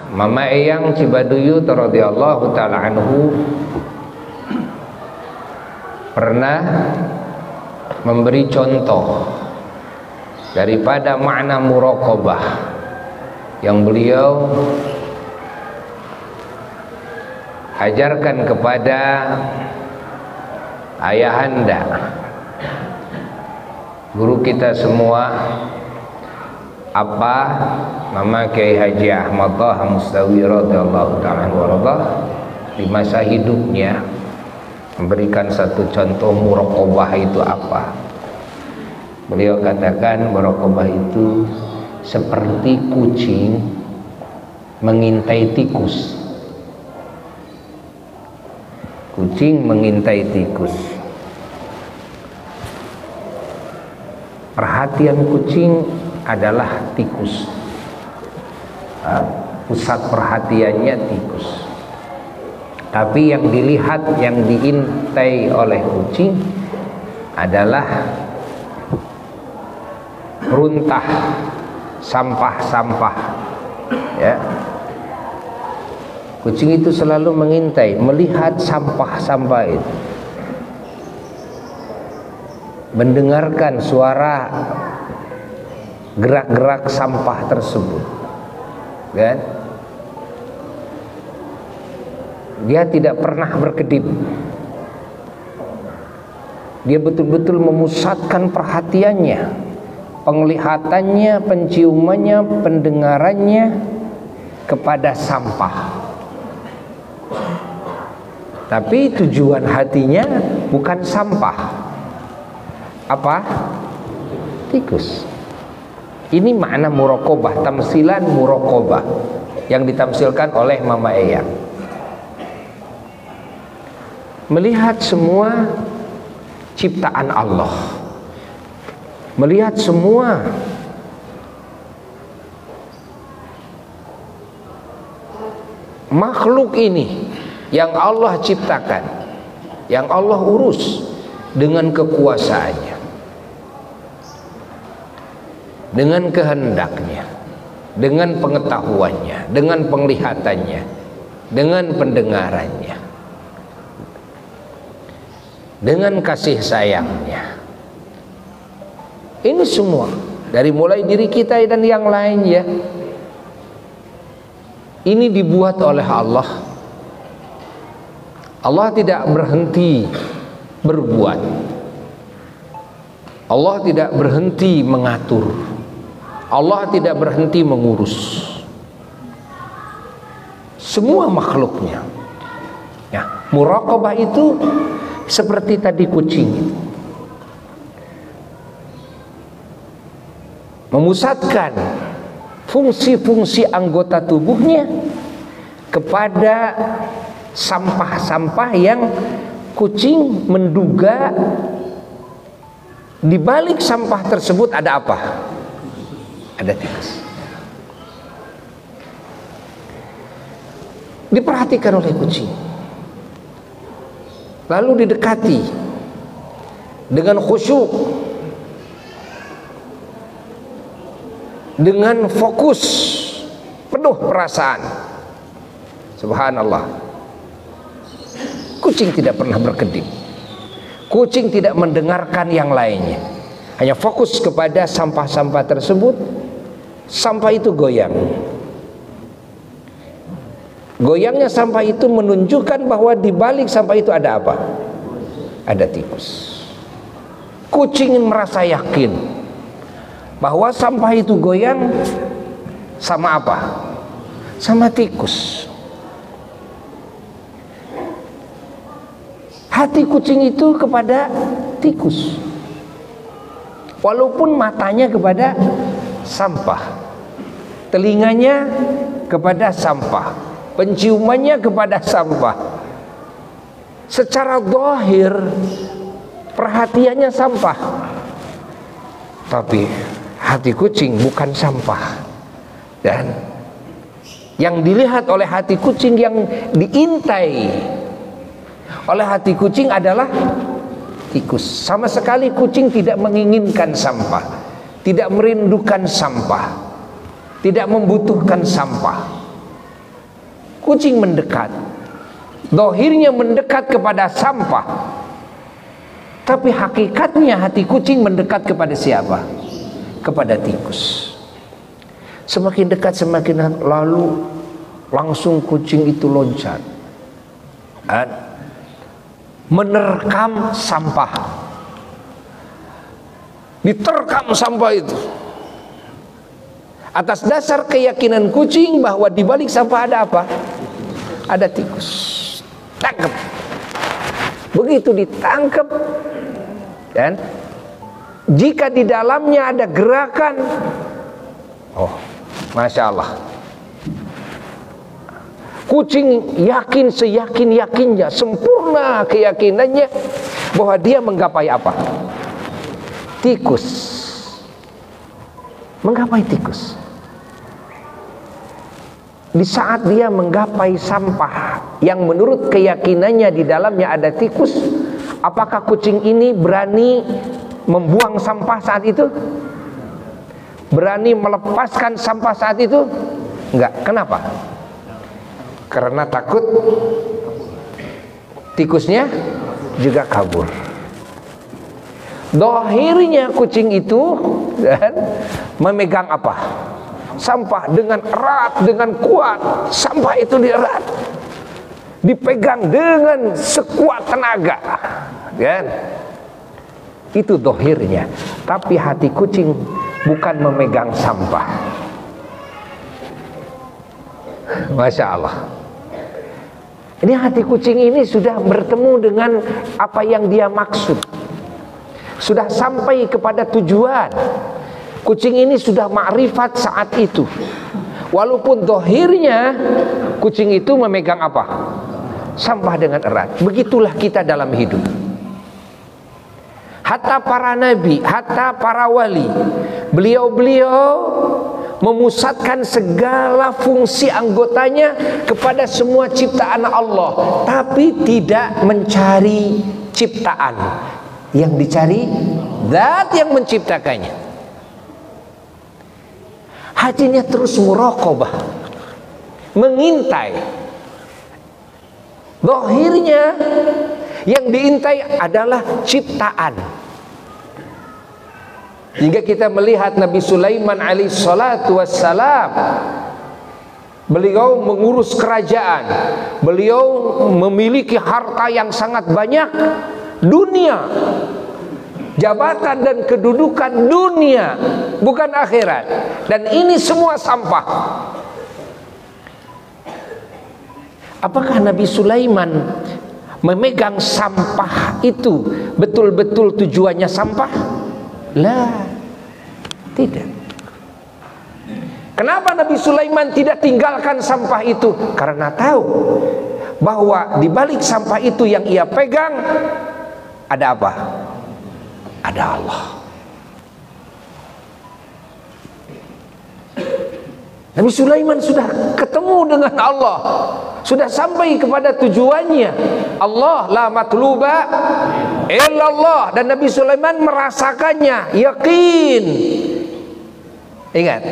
Mama Eyang Cibaduyut radhiyallahu taala anhu pernah memberi contoh daripada makna muraqabah yang beliau ajarkan kepada ayahanda guru kita semua, apa Mama Kiai Haji Ahmad Taha Mustawi radhiyallahu ta'ala warḍah di masa hidupnya memberikan satu contoh muraqabah itu apa. Beliau katakan muraqabah itu seperti kucing mengintai tikus. Kucing mengintai tikus. Perhatian kucing adalah tikus. Pusat perhatiannya tikus. Tapi yang dilihat, yang diintai oleh kucing adalah runtah, sampah-sampah, ya. Kucing itu selalu mengintai, melihat sampah-sampah itu, mendengarkan suara gerak-gerak sampah tersebut, kan? Dia tidak pernah berkedip. Dia betul-betul memusatkan perhatiannya, penglihatannya, penciumannya, pendengarannya kepada sampah. Tapi tujuan hatinya bukan sampah. Apa? Tikus. Ini makna muraqabah, tamsilan muraqabah yang ditamsilkan oleh Mama Eyang. Melihat semua ciptaan Allah, melihat semua makhluk ini yang Allah ciptakan, yang Allah urus dengan kekuasaannya, dengan kehendaknya, dengan pengetahuannya, dengan penglihatannya, dengan pendengarannya, dengan kasih sayangnya. Ini semua dari mulai diri kita dan yang lain, ya. Ini dibuat oleh Allah. Allah tidak berhenti berbuat. Allah tidak berhenti mengatur. Allah tidak berhenti mengurus semua makhluknya. Ya, muraqabah itu seperti tadi kucing itu, memusatkan fungsi-fungsi anggota tubuhnya kepada sampah-sampah yang kucing menduga di balik sampah tersebut ada apa? Ada tikus. Diperhatikan oleh kucing, lalu didekati dengan khusyuk, dengan fokus penuh perasaan. Subhanallah. Kucing tidak pernah berkedip. Kucing tidak mendengarkan yang lainnya, hanya fokus kepada sampah-sampah tersebut. Sampah itu goyang. Goyangnya sampah itu menunjukkan bahwa di balik sampah itu ada apa? Ada tikus. Kucing merasa yakin bahwa sampah itu goyang sama apa? Sama tikus. Hati kucing itu kepada tikus, walaupun matanya kepada sampah, telinganya kepada sampah, penciumannya kepada sampah. Secara zahir perhatiannya sampah, tapi hati kucing bukan sampah. Dan yang dilihat oleh hati kucing, yang diintai oleh hati kucing adalah tikus. Sama sekali kucing tidak menginginkan sampah, tidak merindukan sampah, tidak membutuhkan sampah. kucing mendekat, dohirnya mendekat kepada sampah, tapi hakikatnya hati kucing mendekat kepada siapa? Kepada tikus. Semakin dekat semakin lalu langsung kucing itu loncat dan menerkam sampah. Diterkam sampah itu atas dasar keyakinan kucing bahwa di balik sampah ada apa? Ada tikus. Tangkap. Begitu ditangkap, dan jika di dalamnya ada gerakan, oh, Masya Allah, kucing yakin seyakin-yakinnya, sempurna keyakinannya bahwa dia menggapai apa? Tikus. Menggapai tikus. Di saat dia menggapai sampah yang menurut keyakinannya di dalamnya ada tikus, apakah kucing ini berani membuang sampah saat itu? Berani melepaskan sampah saat itu? Enggak. Kenapa? Karena takut tikusnya juga kabur. Dohirnya kucing itu dan memegang apa? Sampah dengan erat, dengan kuat. Sampah itu dierat, dipegang dengan sekuat tenaga, kan? Itu dohirnya. Tapi hati kucing bukan memegang sampah. Masya Allah. Ini hati kucing ini sudah bertemu dengan apa yang dia maksud, sudah sampai kepada tujuan. Kucing ini sudah ma'rifat saat itu. Walaupun dohirnya kucing itu memegang apa? Sampah dengan erat. Begitulah kita dalam hidup. Hatta para nabi, hatta para wali, beliau-beliau memusatkan segala fungsi anggotanya kepada semua ciptaan Allah, tapi tidak mencari ciptaan. Yang dicari zat yang menciptakannya. Hatinya terus muraqabah, mengintai. Zahirnya yang diintai adalah ciptaan. Hingga kita melihat Nabi Sulaiman alaihi salatu wassalam, beliau mengurus kerajaan, beliau memiliki harta yang sangat banyak, dunia, jabatan dan kedudukan dunia, bukan akhirat. Dan ini semua sampah. Apakah Nabi Sulaiman memegang sampah itu betul-betul tujuannya sampah? Lah, tidak. Kenapa Nabi Sulaiman tidak tinggalkan sampah itu? Karena tahu bahwa di balik sampah itu yang ia pegang ada apa? Ada Allah. Nabi Sulaiman sudah ketemu dengan Allah, sudah sampai kepada tujuannya. Allah la matluba illallah. Dan Nabi Sulaiman merasakannya, yakin. Ingat,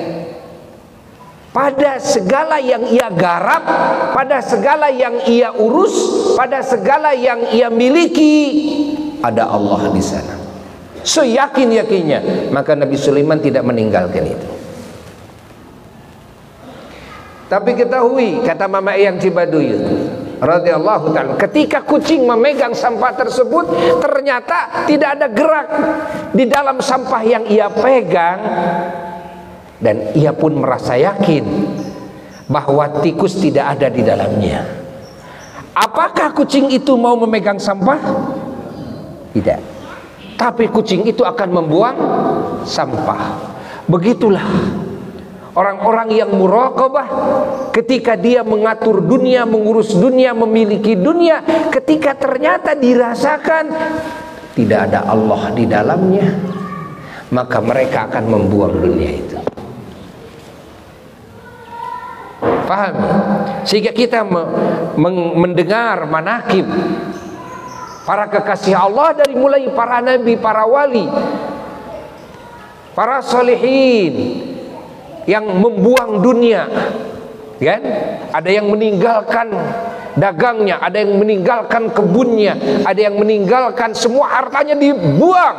pada segala yang ia garap, pada segala yang ia urus, pada segala yang ia miliki, ada Allah di sana. Seyakin-yakinnya, maka Nabi Sulaiman tidak meninggalkan itu. Tapi ketahui, kata Mama Eyang Cibaduyut radhiyallahu ta'ala, ketika kucing memegang sampah tersebut, ternyata tidak ada gerak di dalam sampah yang ia pegang. Dan ia pun merasa yakin bahwa tikus tidak ada di dalamnya. Apakah kucing itu mau memegang sampah? Tidak. Tapi kucing itu akan membuang sampah. Begitulah orang-orang yang muraqabah, ketika dia mengatur dunia, mengurus dunia, memiliki dunia, ketika ternyata dirasakan tidak ada Allah di dalamnya, maka mereka akan membuang dunia itu. Pahami? Sehingga kita mendengar manaqib para kekasih Allah, dari mulai para nabi, para wali, para salihin yang membuang dunia, kan? Ada yang meninggalkan dagangnya, ada yang meninggalkan kebunnya, ada yang meninggalkan semua hartanya dibuang.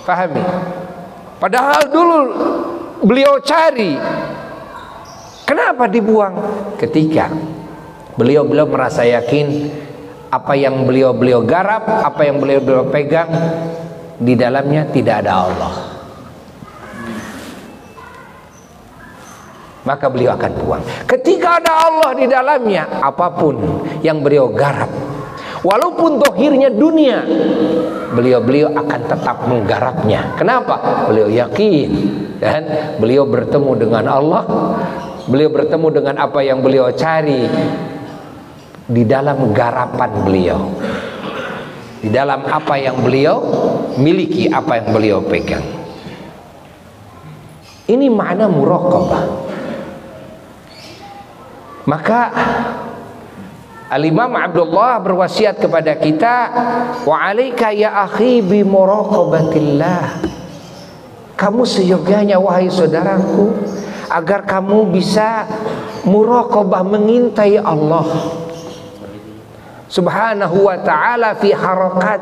Pahami? Padahal dulu beliau cari. Kenapa dibuang? Ketika beliau merasa yakin apa yang beliau garap, apa yang beliau pegang, di dalamnya tidak ada Allah, maka beliau akan buang. Ketika ada Allah di dalamnya, apapun yang beliau garap, walaupun dohirnya dunia, beliau akan tetap menggarapnya. Kenapa? Beliau yakin, dan beliau bertemu dengan Allah, beliau bertemu dengan apa yang beliau cari di dalam garapan beliau, di dalam apa yang beliau miliki, apa yang beliau pegang. Ini makna muraqabah. Maka Al-Imam Abdullah berwasiat kepada kita, wa 'alaika ya akhi bi muraqabatillah. Kamu seyogyanya wahai saudaraku, agar kamu bisa muraqabah, mengintai Allah Subhanahu wa ta'ala fi harakat